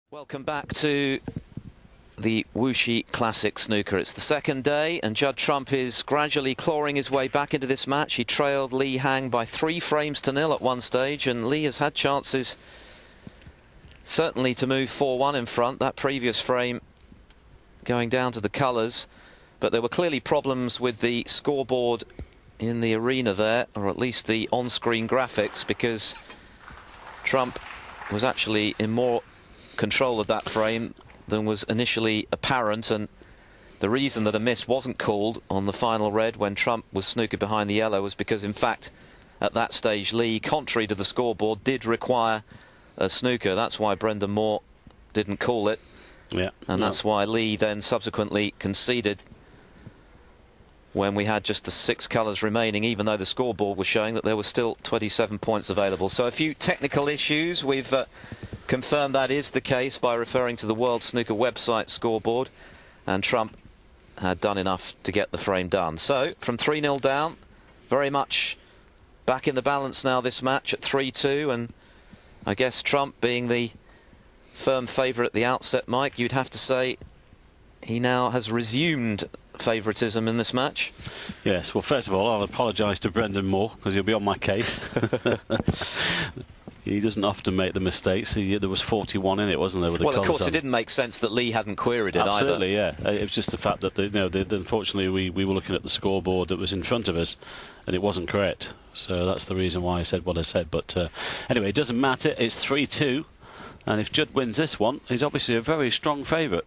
Welcome back to the Wuxi Classic snooker. It's the second day and Judd Trump is gradually clawing his way back into this match. He trailed Li Hang by 3 frames to 0 at one stage, and Li has had chances certainly to move 4-1 in front. That previous frame going down to the colours, but there were clearly problems with the scoreboard in the arena there, or at least the on-screen graphics, because Trump was actually in more control of that frame than was initially apparent, and the reason that a miss wasn't called on the final red when Trump was snookered behind the yellow was because, in fact, at that stage Li, contrary to the scoreboard, did require a snooker. That's why Brendan Moore didn't call it, and that's why Li then subsequently conceded when we had just the 6 colours remaining, even though the scoreboard was showing that there were still 27 points available. So a few technical issues. We've confirmed that is the case by referring to the World Snooker website scoreboard, and Trump had done enough to get the frame done. So from 3-0 down, very much back in the balance now, this match at 3-2, and I guess Trump being the firm favourite at the outset, Mike, you'd have to say he now has resumed favouritism in this match. Yes, well, first of all, I'll apologise to Brendan Moore, because he'll be on my case. He doesn't often make the mistakes. There was 41 in it, wasn't there? With the well, of course, on. It didn't make sense that Li hadn't queried it. Absolutely, either. Yeah. It was just the fact that unfortunately we were looking at the scoreboard that was in front of us, and it wasn't correct. So that's the reason why I said what I said. But anyway, it doesn't matter. It's 3-2, and if Judd wins this one, he's obviously a very strong favourite.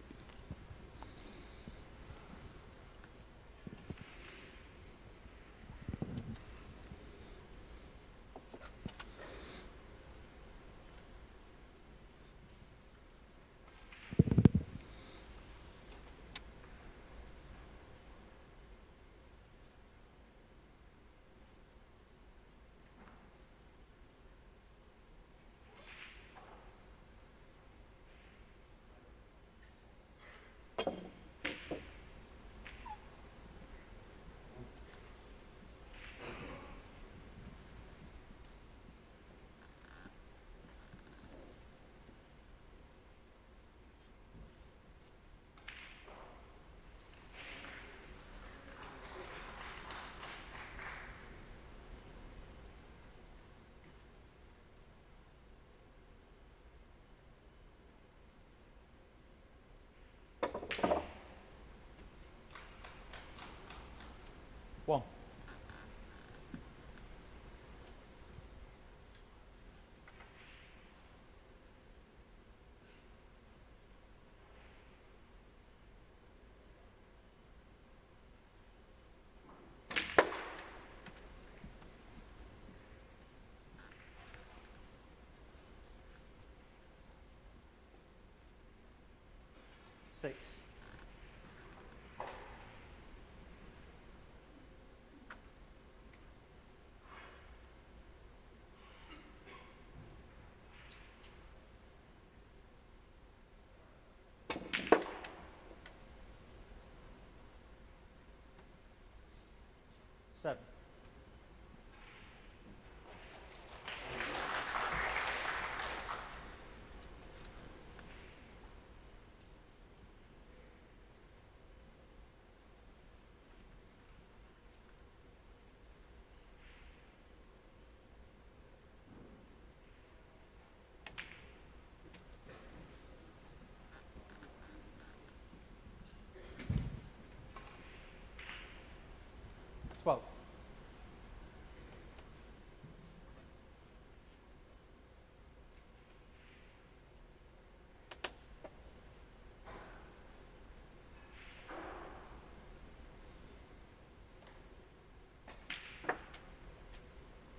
One. Six. Seven. Twelve.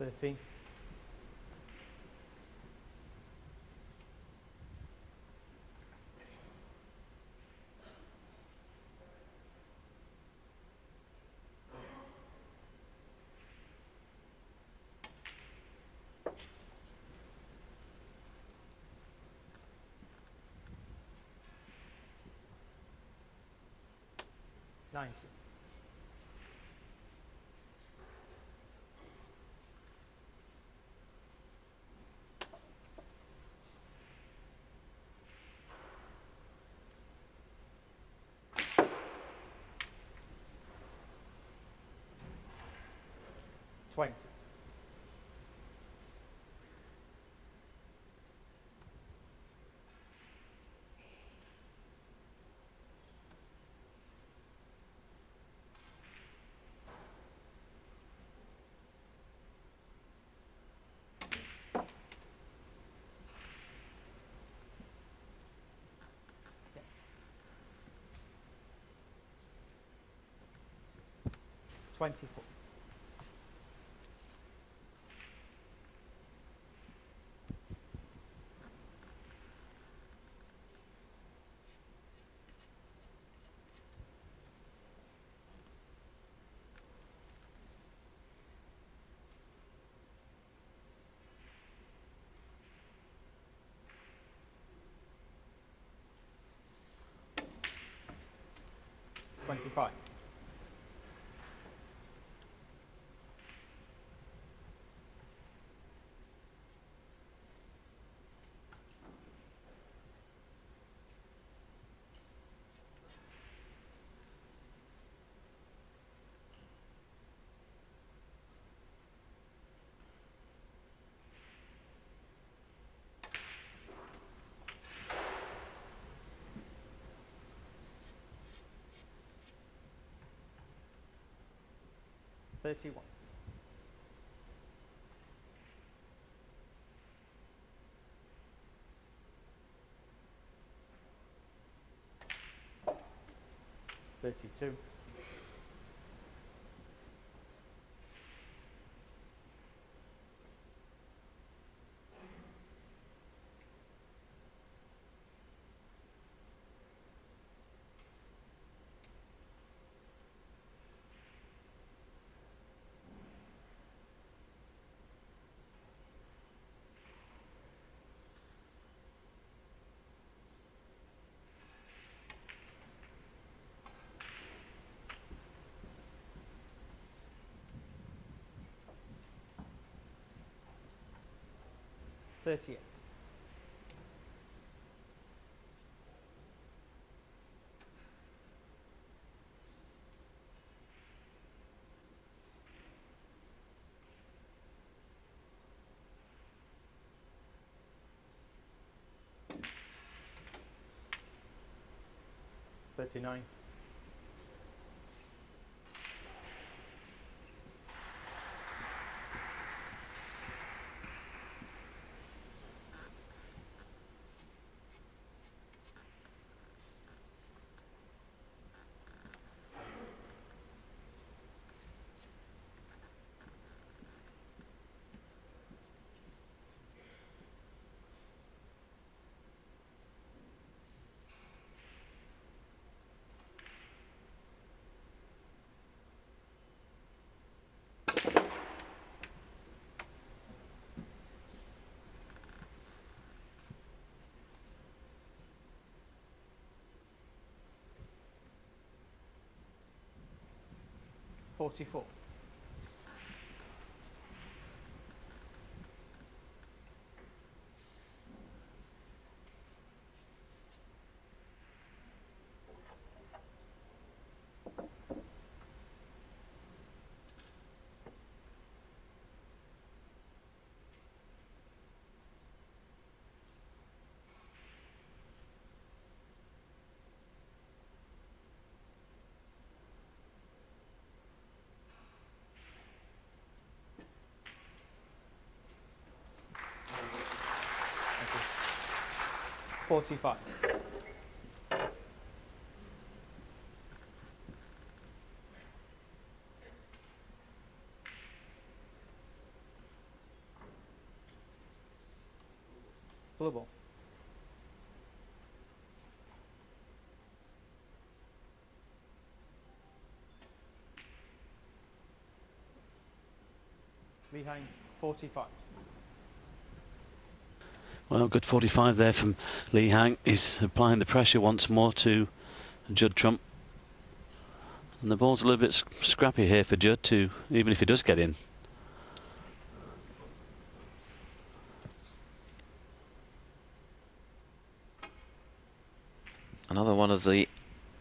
Thirteen. 90. 20. Okay. 24. $25. 31. 32. 38. 39. 44. 45. blue ball. Behind 45. Well, good 45 there from Li Hang. He's applying the pressure once more to Judd Trump. And the ball's a little bit scrappy here for Judd too, even if he does get in. Another one of the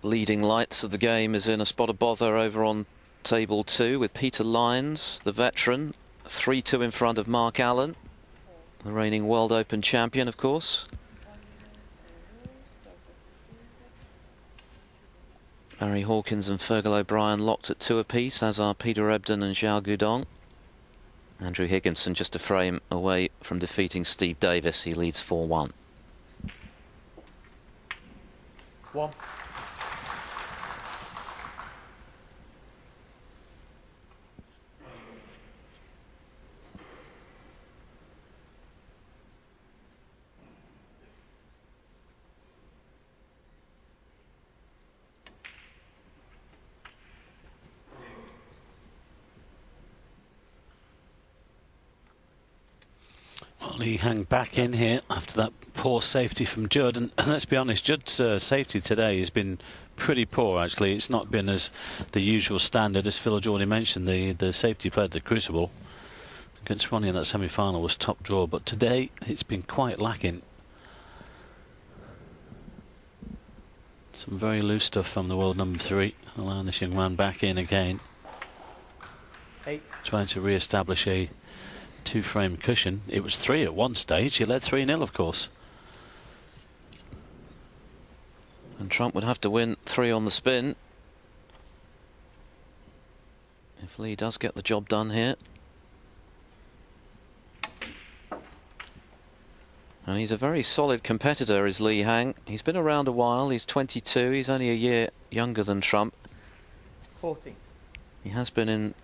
leading lights of the game is in a spot of bother over on table 2 with Peter Lyons, the veteran, 3-2 in front of Mark Allen, the reigning World Open champion, of course. Barry Hawkins and Fergal O'Brien locked at 2 apiece, as are Peter Ebdon and Zhao Guodong. Andrew Higginson just a frame away from defeating Steve Davis. He leads 4-1. 1. Well, Li Hang back in here after that poor safety from Judd, and let's be honest, Judd's safety today has been pretty poor. Actually, it's not been as the usual standard. As Phil already mentioned, the safety played the Crucible against Ronnie in that semi-final was top draw, but today it's been quite lacking. Some very loose stuff from the world number 3, allowing this young man back in again. 8. Trying to re-establish a 2-frame cushion. It was 3 at one stage. He led 3-0, of course. And Trump would have to win 3 on the spin if Lee does get the job done here. And he's a very solid competitor, is Li Hang. He's been around a while. He's 22. He's only a year younger than Trump. 14. He has been in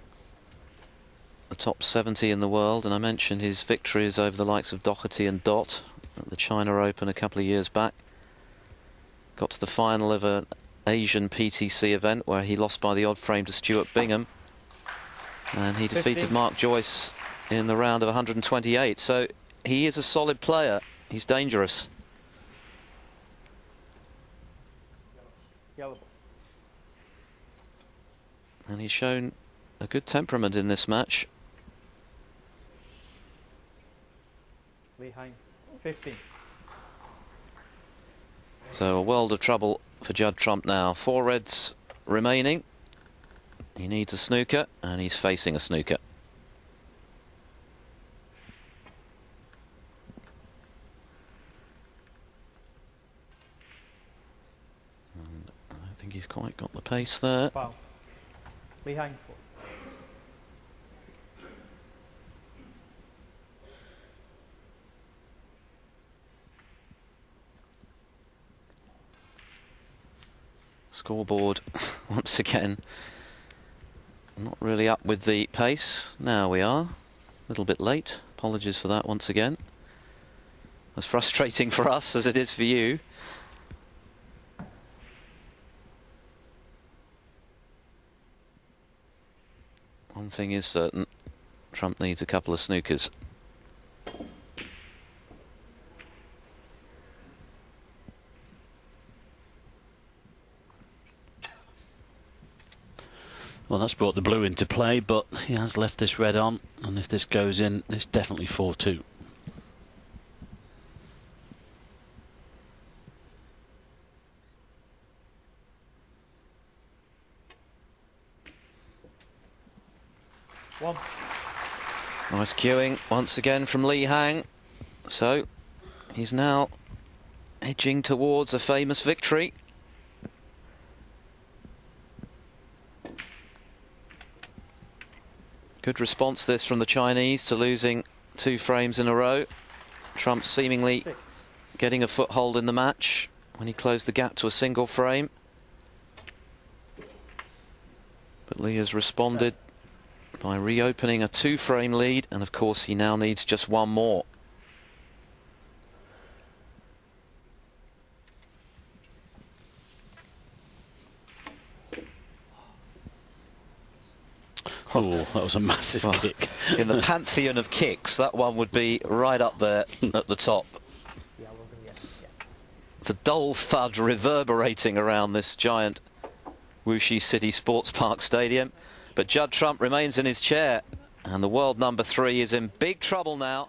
the top 70 in the world, and I mentioned his victories over the likes of Doherty and Dott at the China Open a couple of years back. Got to the final of an Asian PTC event where he lost by the odd frame to Stuart Bingham, and he defeated 15. Mark Joyce in the round of 128. So he is a solid player. He's dangerous. Yellow ball. And he's shown a good temperament in this match. Li Hang 15. So a world of trouble for Judd Trump now. 4 reds remaining. He needs a snooker, and he's facing a snooker. And I don't think he's quite got the pace there. Foul. Li Hang 4. Scoreboard once again not really up with the pace. Now we are a little bit late. Apologies for that once again. As frustrating for us as it is for you. One thing is certain, Trump needs a couple of snookers. Well, that's brought the blue into play, but he has left this red on, and if this goes in, it's definitely 4-2. Nice cueing once again from Li Hang. So he's now edging towards a famous victory. Good response this from the Chinese to losing 2 frames in a row. Trump seemingly 6. getting a foothold in the match when he closed the gap to a single frame. But Lee has responded by reopening a 2-frame lead, and of course he now needs just 1 more. Oh, that was a massive kick. In the pantheon of kicks, that one would be right up there at the top. Yeah. The dull thud reverberating around this giant Wuxi City Sports Park Stadium. But Judd Trump remains in his chair, and the world number 3 is in big trouble now.